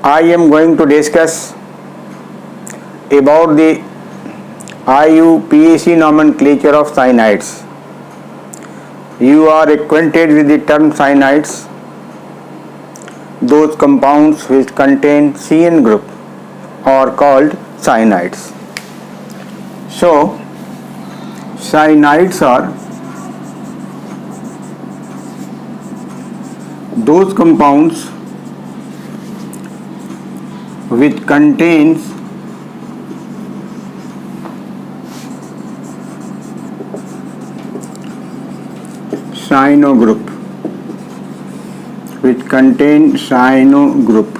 I am going to discuss about the IUPAC nomenclature of cyanides. You are acquainted with the term cyanides, those compounds which contain CN group are called cyanides. So, cyanides are those compounds which contains cyano group, which contain cyano group.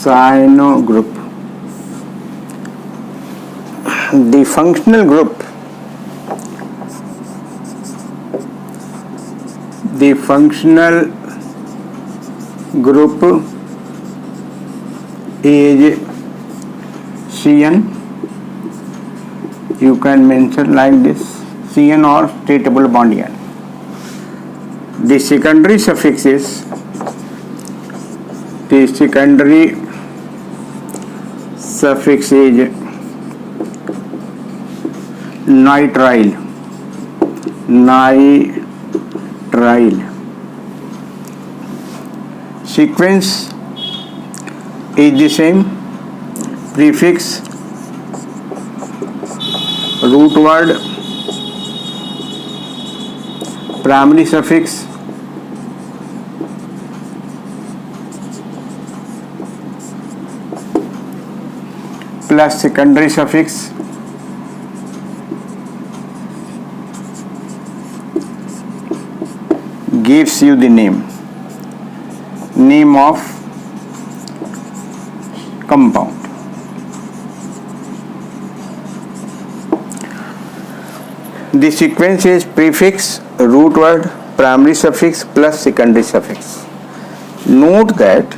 Cyano group. The functional group. The functional group is CN. You can mention like this, CN or stateable bond N. The secondary suffix is nitrile. Sequence is the same. Prefix, root word, primary suffix, plus secondary suffix, gives you the name of compound. The sequence is prefix, root word, primary suffix plus secondary suffix. Note that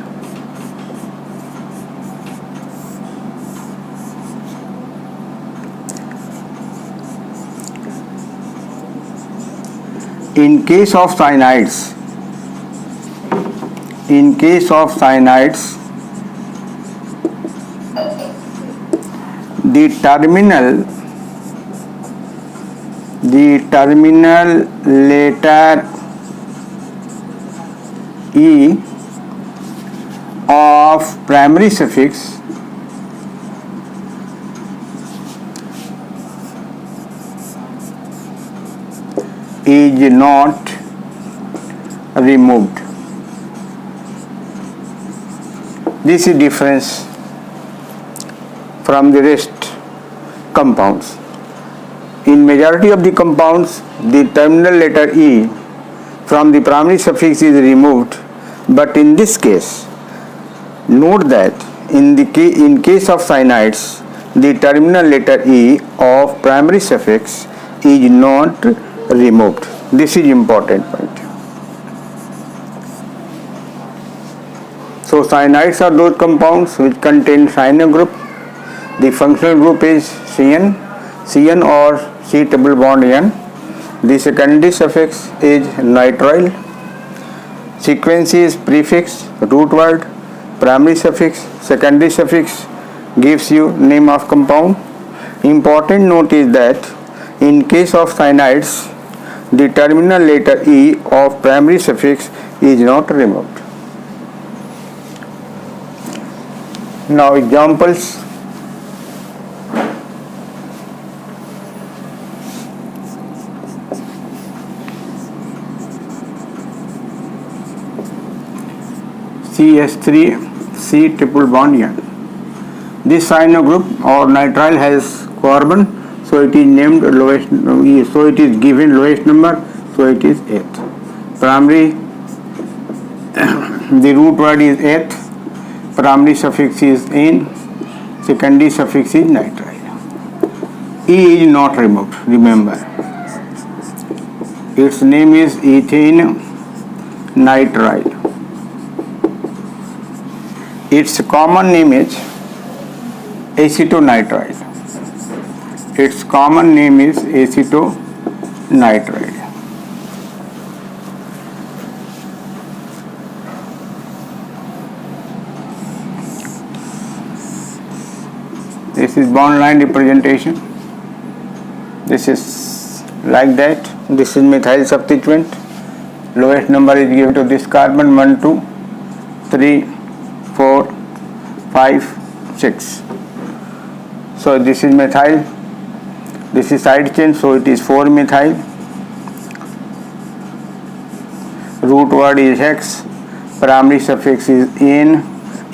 in case of cyanides, the terminal letter E of primary suffix is not removed. This is difference from the rest compounds. In majority of the compounds, the terminal letter E from the primary suffix is removed, but in this case, note that in case of cyanides, the terminal letter E of primary suffix is not removed. This is important point. So cyanides are those compounds which contain cyano group. The functional group is CN or C-double bond N. The secondary suffix is nitrile. Sequence is prefix, root word, primary suffix, secondary suffix gives you name of compound. Important note is that in case of cyanides, the terminal letter E of primary suffix is not removed. Now examples. CH3 C triple bond N. This cyano group or nitrile has carbon, so it is named lowest, so it is given lowest number, so it is 8th. Primary, the root word is 8th, primary suffix is N, secondary suffix is nitrile. E is not removed, remember. Its name is ethane nitrile. Its common name is acetonitrile. Its common name is acetonitrile. this is bond line representation. This is like that. This is methyl substituent. Lowest number is given to this carbon 1, 2, 3, 4, 5, 6. So this is methyl. This is side chain, so it is 4-methyl. Root word is hex. Primary suffix is "-ene".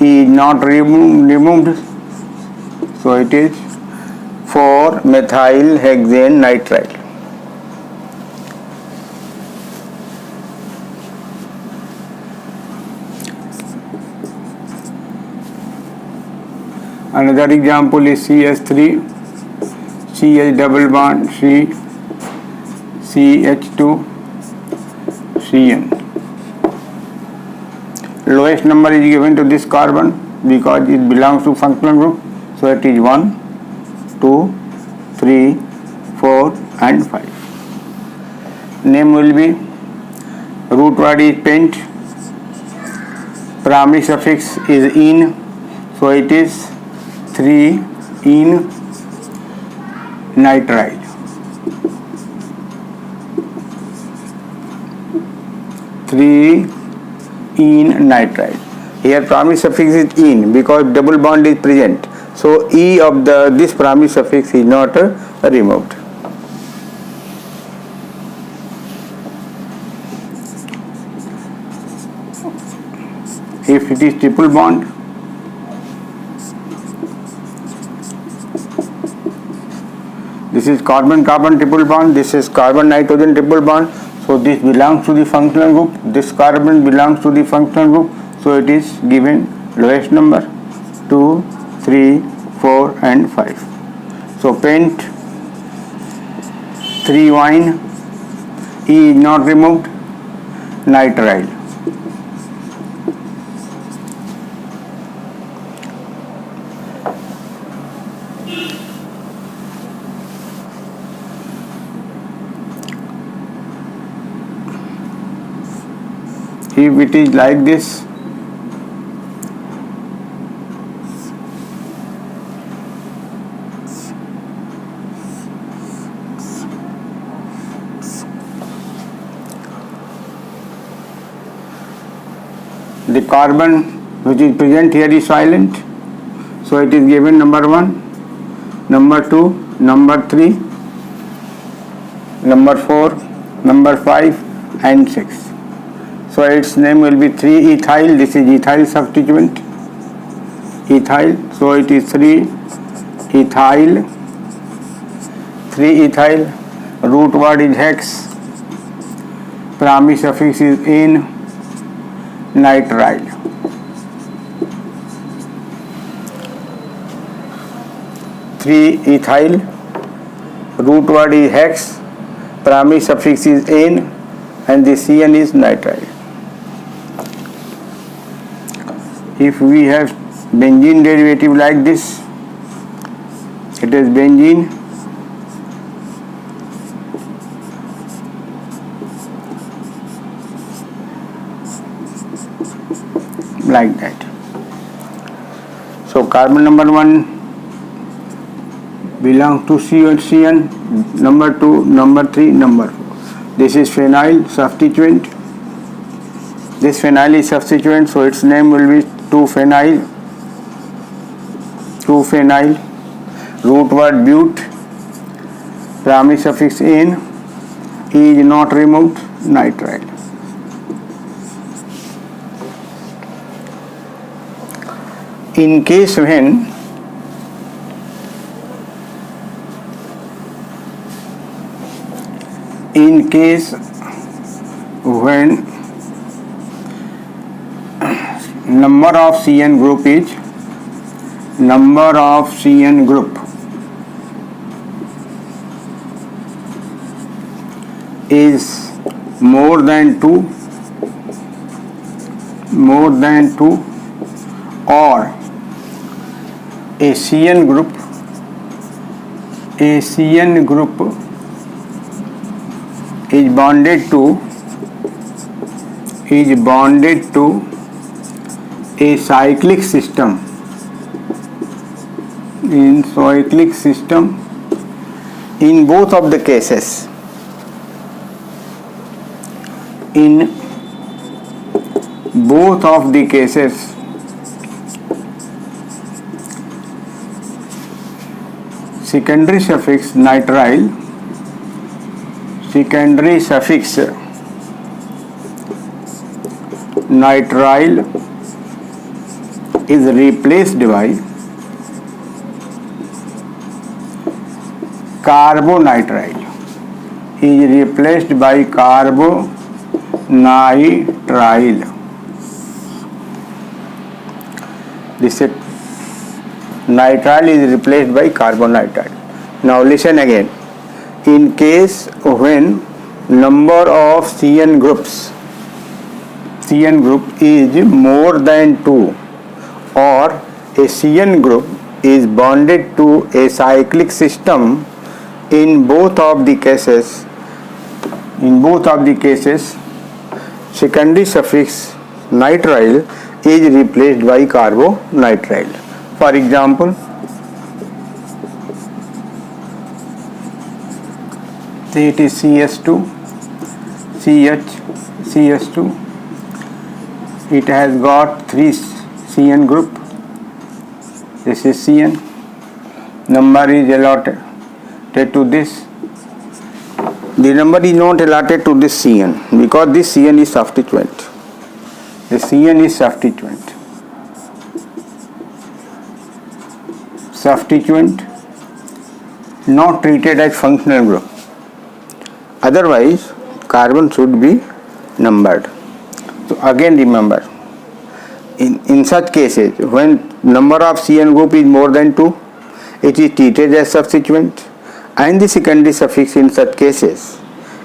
E is not removed, so it is 4-methyl hexane nitrile. Another example is CH3, CH double bond C, CH2, Cn. Lowest number is given to this carbon because it belongs to functional group, so it is 1, 2, 3, 4 and 5. Name will be, root word is pent, primary suffix is "-ene", so it is 3-ene nitrile. 3-ene nitrile. Here primary suffix is "-ene" because double bond is present. So E of this primary suffix is not removed. If it is triple bond, this is carbon-carbon triple bond, this is carbon-nitrogen triple bond, so this belongs to the functional group, this carbon belongs to the functional group, so it is given lowest number 2, 3, 4 and 5. So pent, 3-wine, E is not removed, nitrile. If it is like this, the carbon which is present here is silent, so it is given number 1, number 2, number 3, number 4, number 5 and 6. So its name will be 3-ethyl. This is ethyl substituent, ethyl, so it is 3-ethyl. 3-ethyl, root word is hex, primary suffix is "-ene", nitrile. Ethyl, root word is hex, primary suffix is "-ene", and the Cn is nitrile. If we have benzene derivative like this, it is benzene, like that. So carbon number 1 belongs to Cn, number 2, number 3, number 4. This is phenyl substituent. This phenyl is substituent, so its name will be 2-phenyl. 2-phenyl, root word but, primary suffix "-ene", E is not removed, nitrile. In case when number of Cn group is more than 2, or a Cn group is bonded to a cyclic system, in cyclic system in both of the cases. In both of the cases, secondary suffix nitrile is replaced by carbonitrile. This is nitrile is replaced by carbonitrile. Now listen again. In case when number of CN group is more than 2, or a CN group is bonded to a cyclic system, in both of the cases secondary suffix nitrile is replaced by carbonitrile. For example, say it is CS2, CH2. It has got 3 CN group. This is CN. Number is allotted to this. The number is not allotted to this CN because this CN is substituent. The CN is substituent, not treated as functional group. Otherwise, carbon should be numbered. So again remember, in such cases, when number of CN group is more than 2, it is treated as substituent, and the secondary suffix in such cases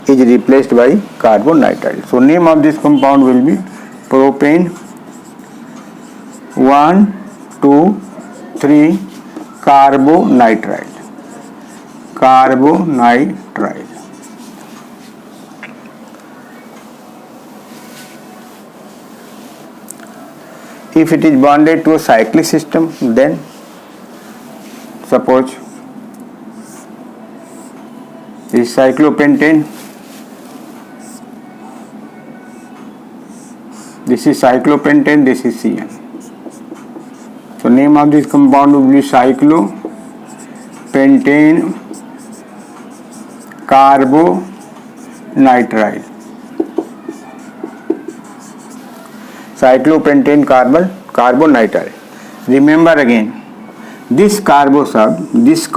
is replaced by carbonitrile. So name of this compound will be propane 1,2,3 carbonitrile. If it is bonded to a cyclic system, then suppose this cyclopentane, this is CN. So name of this compound will be cyclopentane carbonitrile. Cyclopentane carbonitrile. Remember again, this carbo stands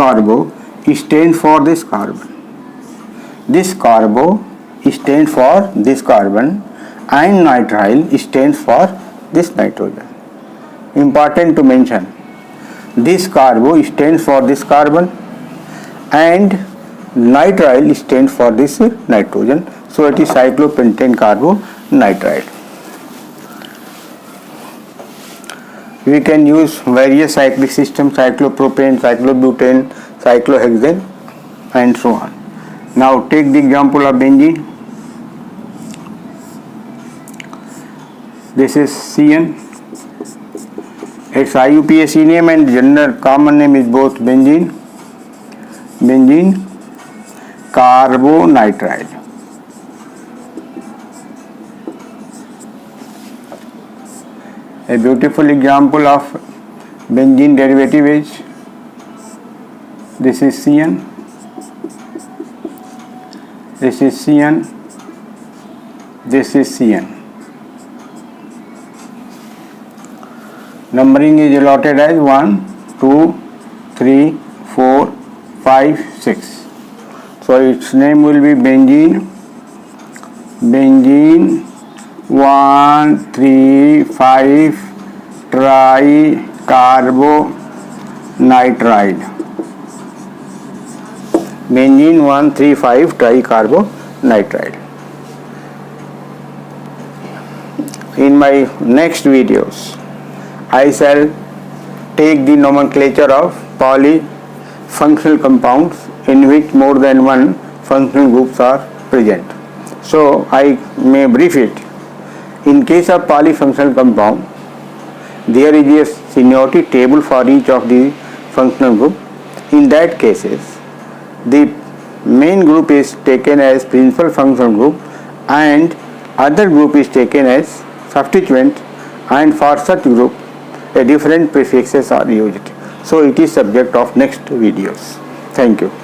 for this carbon. This carbo stands for this carbon, and nitrile stands for this nitrogen. Important to mention, this carbo stands for this carbon and nitrile stands for this nitrogen. So it is cyclopentane carbonitrile. We can use various cyclic systems, cyclopropane, cyclobutane, cyclohexane, and so on. Now take the example of benzene. This is CN. Its IUPAC name and general common name is both benzene carbonitrile. A beautiful example of benzene derivative is this is CN, this is CN, this is CN. Numbering is allotted as 1, 2, 3, 4, 5, 6. So its name will be benzene 1,3,5 tricarbonitrile. Benzene 1,3,5 tricarbonitrile. In my next videos, I shall take the nomenclature of polyfunctional compounds in which more than one functional groups are present. So I may brief it. In case of polyfunctional compound, there is a seniority table for each of the functional group. In that cases, the main group is taken as principal functional group and other group is taken as substituent, and for such group a different prefixes are used. So it is subject of next videos. Thank you.